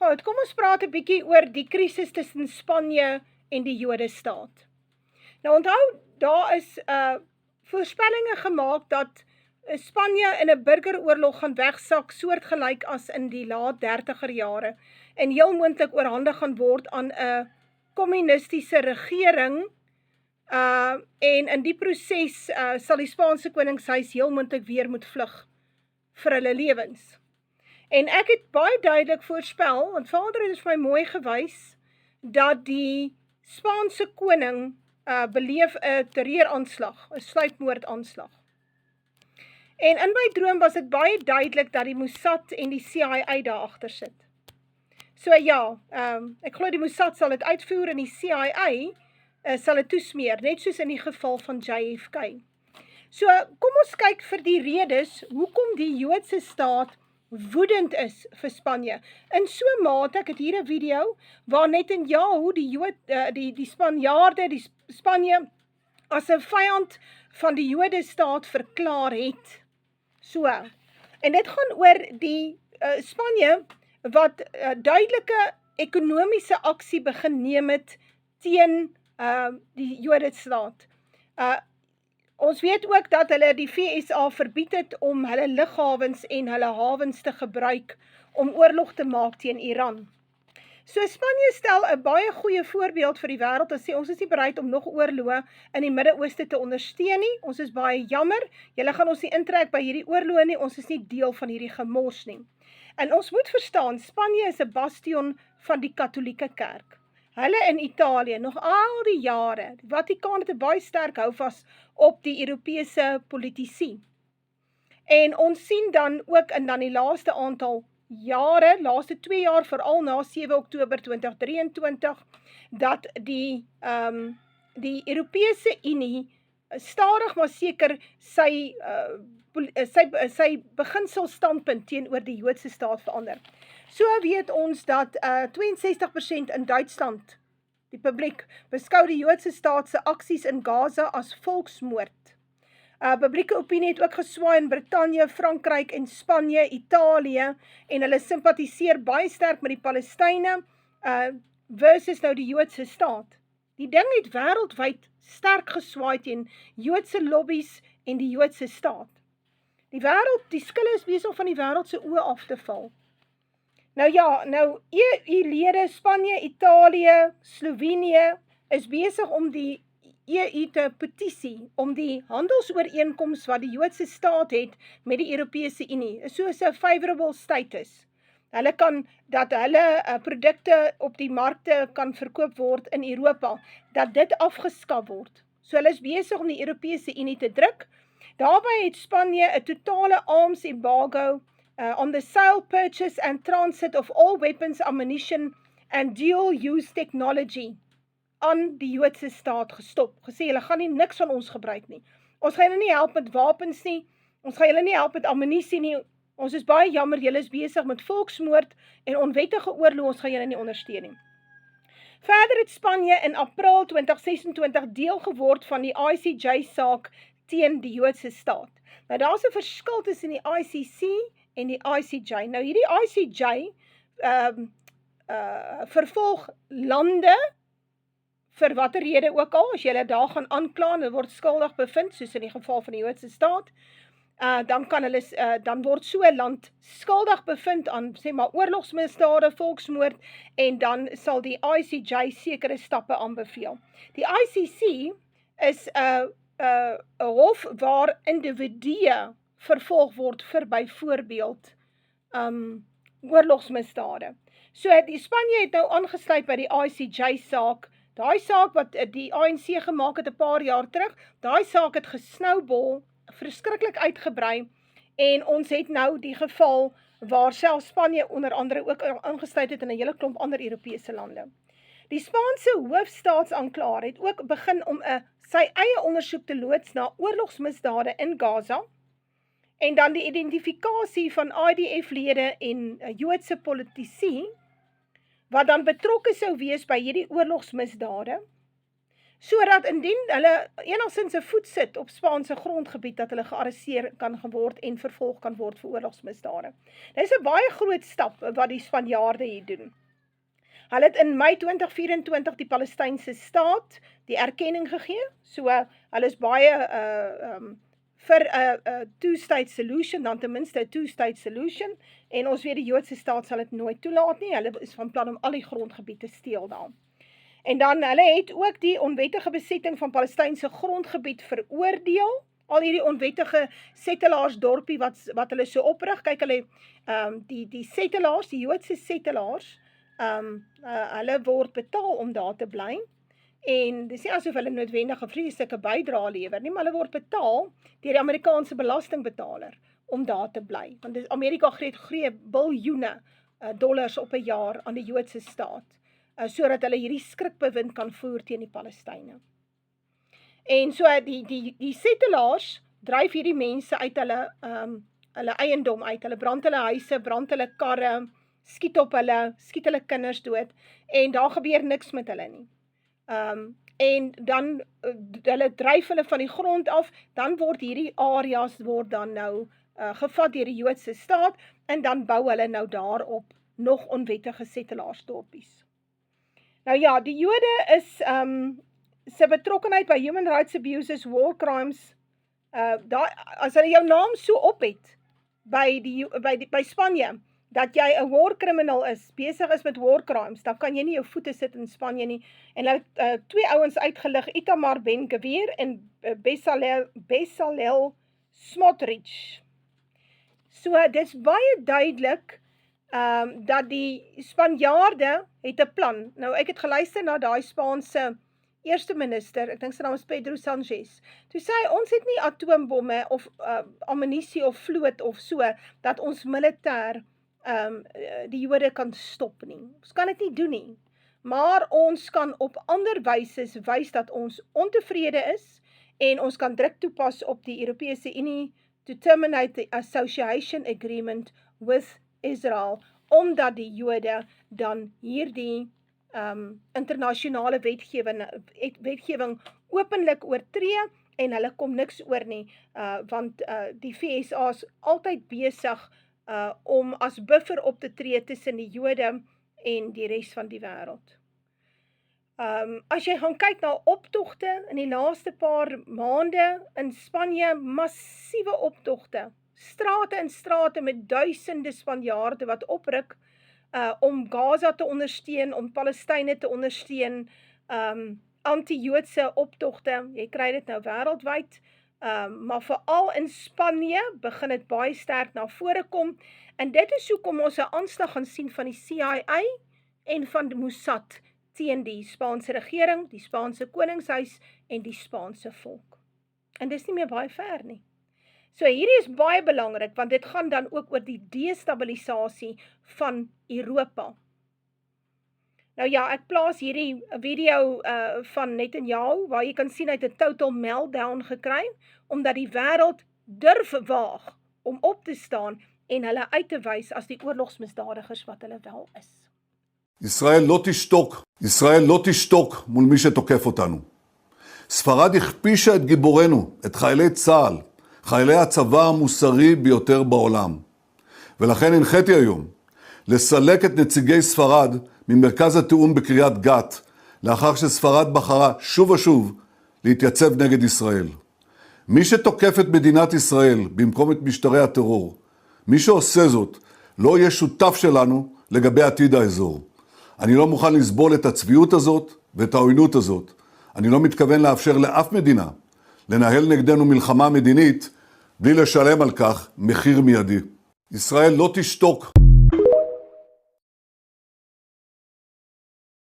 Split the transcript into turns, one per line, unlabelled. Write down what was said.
Goed, kom ons praat 'n bietjie oor die krisis tussen Spanje en die Jodestaat. Nou onthou, daar is voorspellinge gemaak dat Spanje in 'n burgeroorlog gaan wegsak, soortgelyk as in die laat 30er jare, en heel moontlik oorhandig gaan word aan 'n kommunistiese regering, en in die proses sal die Spaanse koningshuis heel moontlik weer moet vlug vir hulle lewens. En ek het baie duidelik voorspel, want Vader het vir my mooi gewys, dat die Spaanse koning beleef 'n terreuraanslag, 'n sluipmoordaanslag. En in my droom was dit baie duidelik dat die Mossad en die CIA daar agter sit. So ja, ek glo die Mossad sal dit uitvoer en die CIA sal dit toesmeer, net soos in die geval van JFK. So kom ons kyk vir die redes hoekom die Joodse staat woedend is vir Spanje. In so mate, ek het hier 'n video, waar Netanyahu die Spanjaarde, die Spanje, as 'n vyand van die Jodestaat verklaar het. So, en dit gaan oor die Spanje, wat duidelike ekonomiese aksie begin neem het teen die Jodestaat. Ons weet ook dat hulle die VSA verbied het om hulle lughawens en hulle hawens te gebruik om oorlog te maak teen Iran. So Spanje stel 'n baie goeie voorbeeld vir die wêreld en sê ons is nie bereid om nog oorloë in die Midde-Ooste te ondersteun nie. Ons is baie jammer. Julle gaan ons nie intrek by hierdie oorloë nie. Ons is nie deel van hierdie gemors nie. En ons moet verstaan, Spanje is 'n bastion van die Katolieke Kerk. Hulle in Italië, nog al die jare, die Vatikaan het 'n baie sterk houvas op die Europese politici. En ons sien dan ook in dan die laaste aantal jare, laaste 2 jaar, veral na 7 Oktober 2023, dat die Europese Unie stadig maar seker sy beginselstandpunt teenoor die Joodse staat verander. So weet ons dat 62% in Duitsland, die publiek, beskou die Joodse staat se aksies in Gaza as volksmoord. Publieke opinie het ook geswaai in Brittanje, Frankryk en Spanje, Italië, en hulle simpatiseer baie sterk met die Palestynë versus nou die Joodse staat. Die ding het wêreldwyd sterk geswaai teen Joodse lobbies en die Joodse staat. Die skille is besig van die wêreld se oë af te val. Nou ja, EU-lede, Spanje, Italië, Slovenië is besig om die EU te petisie om die handelsooreenkoms wat die Joodse staat het met die Europese Unie, soos 'n favorable status. Dat hulle produkte op die markte kan verkoop word in Europa, dat dit afgeskaf word. So hulle is besig om die Europese Unie te druk. Daarbij het Spanje 'n totale arms embargo on the sale, purchase and transit of all weapons, ammunition and dual-use technology aan die Joodse staat gestop. Gesê, hulle gaan nie niks van ons gebruik nie. Ons gaan julle nie help met wapens nie, ons gaan julle nie help met ammunisie nie, ons is baie jammer, julle is besig met volksmoord en onwettige oorlog, ons gaan julle nie ondersteun nie. Verder het Spanje in April 2026 deel geword van die ICJ-saak teen die Joodse staat. Nou daar is 'n verskil tussen die ICC en die ICJ. Nou hierdie ICJ vervolg lande vir watter rede ook al, as jy daar gaan aankla en word skuldig bevind, soos in die geval van die Joodse staat, dan word so 'n land skuldig bevind aan, sê maar, oorlogsmisdade, volksmoord, en dan sal die ICJ sekere stappe aanbeveel. Die ICC is 'n hof waar individue vervolg word vir byvoorbeeld oorlogsmisdade. So die Spanje het nou aangesluit by die ICJ-saak. Daai saak wat die ANC gemaak het 'n paar jaar terug, daai saak het gesnowball, verskriklik uitgebrei, en ons het nou die geval waar selfs Spanje onder andere ook aangesluit het in 'n hele klomp ander Europese lande. Die Spaanse hoofstaatsaanklaer het ook begin om sy eie ondersoek te loods na oorlogsmisdade in Gaza, en dan die identifikasie van IDF-lede en Joodse politici, wat dan betrokke sou wees by hierdie oorlogsmisdade. sodat indien hulle enigstens 'n voet sit op Spaanse grondgebied, dat hulle gearresteer kan geword en vervolg kan word vir oorlogsmisdade. Dit is 'n baie groot stap wat die Spanjaarde hier doen. Hulle het in Mei 2024 die Palestynse staat die erkenning gegee, so hulle is baie vir 'n two-state solution, dan ten minste 'n two-state solution, en ons weet die Joodse staat sal dit nooit toelaat nie, hulle is van plan om al die grondgebied te steel daar. En dan hulle het ook die onwettige besetting van Palestynse grondgebied veroordeel, al hierdie onwettige settelaarsdorpie wat hulle so oprig. Kyk, hulle die settelaars, die Joodse settelaars, hulle word betaal om daar te bly, en dis nie asof hulle noodwendig 'n vreeslike bydrae lewer nie, maar hulle word betaal deur die Amerikaanse belastingbetaler om daar te bly, want Amerika gee biljoene dollars op 'n jaar aan die Joodse staat, sodat hulle hierdie skrikbewind kan voer teen die Palestynë. En so die settelaars dryf hierdie mense uit hulle eiendom uit, hulle brand hulle huise, brand hulle karre, skiet hulle kinders dood, en daar gebeur niks met hulle nie. En dan, hulle dryf hulle van die grond af, dan word hierdie areas dan nou gevat deur die Joodse staat, en dan bou hulle nou daarop nog onwettige settelaarsdorpies. Nou ja, die Jode is sy betrokkenheid by human rights abuses, war crimes, as hulle jou naam so op het by Spanje, dat jy 'n war criminal is, besig is met war crimes, dan kan jy nie jou voete sit in Spanje nie. En hulle het twee ouens uitgelig, Itamar Ben-Gvir en Bezalel Smotrich. So, dit is baie duidelik dat die Spanjaarde het 'n plan. Nou, ek het geluister na daai Spaanse eerste minister, ek dink sy naam is Pedro Sanchez, toe sê hy, ons het nie atoombomme of ammunisie of vloot of so, dat ons militêr die Jode kan stop nie. Ons kan dit nie doen nie. Maar ons kan op ander wyse wys dat ons ontevrede is, en ons kan druk toepas op die Europese Unie to terminate the association agreement with Israel, omdat die Jode dan hierdie internasionale wetgewing openlik oortree, en hulle kom niks oor nie, want die VSA is altyd besig om as buffer op te tree tussen die Jode en die res van die wêreld. As jy gaan kyk na optogte in die laaste paar maande in Spanje, massiewe optogte, strate en strate met duisende Spanjaarde wat opryk om Gaza te ondersteun, om Palestynë te ondersteun, anti-Joodse optogte, jy kry dit nou wêreldwyd, maar veral in Spanje begin dit baie sterk na vore kom, en dit is hoekom ons 'n aanslag gaan sien van die CIA en van die Mossad teen die Spaanse regering, die Spaanse koningshuis en die Spaanse volk. En dis nie meer baie ver nie. So hierdie is baie belangrik, want dit gaan dan ook oor die destabilisasie van Europa. Nou ja, ek plaas hierdie video van Netanyahu, waar jy kan sien hy het 'n total meltdown gekry, omdat die wêreld durf waag om op te staan en hulle uit te wys as die oorlogsmisdadigers wat hulle wel is.
ישראל לא תשתוק מול מי שתוקף אותנו. ספרד הכפישה את גיבורנו, את חיילי צה"ל, חיילי הצבא המוסרי ביותר בעולם. ולכן הנחיתי היום לסלק את נציגי ספרד ממרכז התיאום בקריית גת, לאחר שספרד בחרה שוב ושוב להתייצב נגד ישראל. מי שתוקף את מדינת ישראל במקום את משטרי הטרור, מי שעושה זאת לא יהיה שותף שלנו לגבי עתיד האזור. אני לא מוכן לסבול את הצביעות הזאת ואת העוינות הזאת. אני לא מתכוון לאפשר לאף מדינה לנהל נגדנו מלחמה מדינית בלי לשלם על כך מחיר מיידי. ישראל לא תשתוק.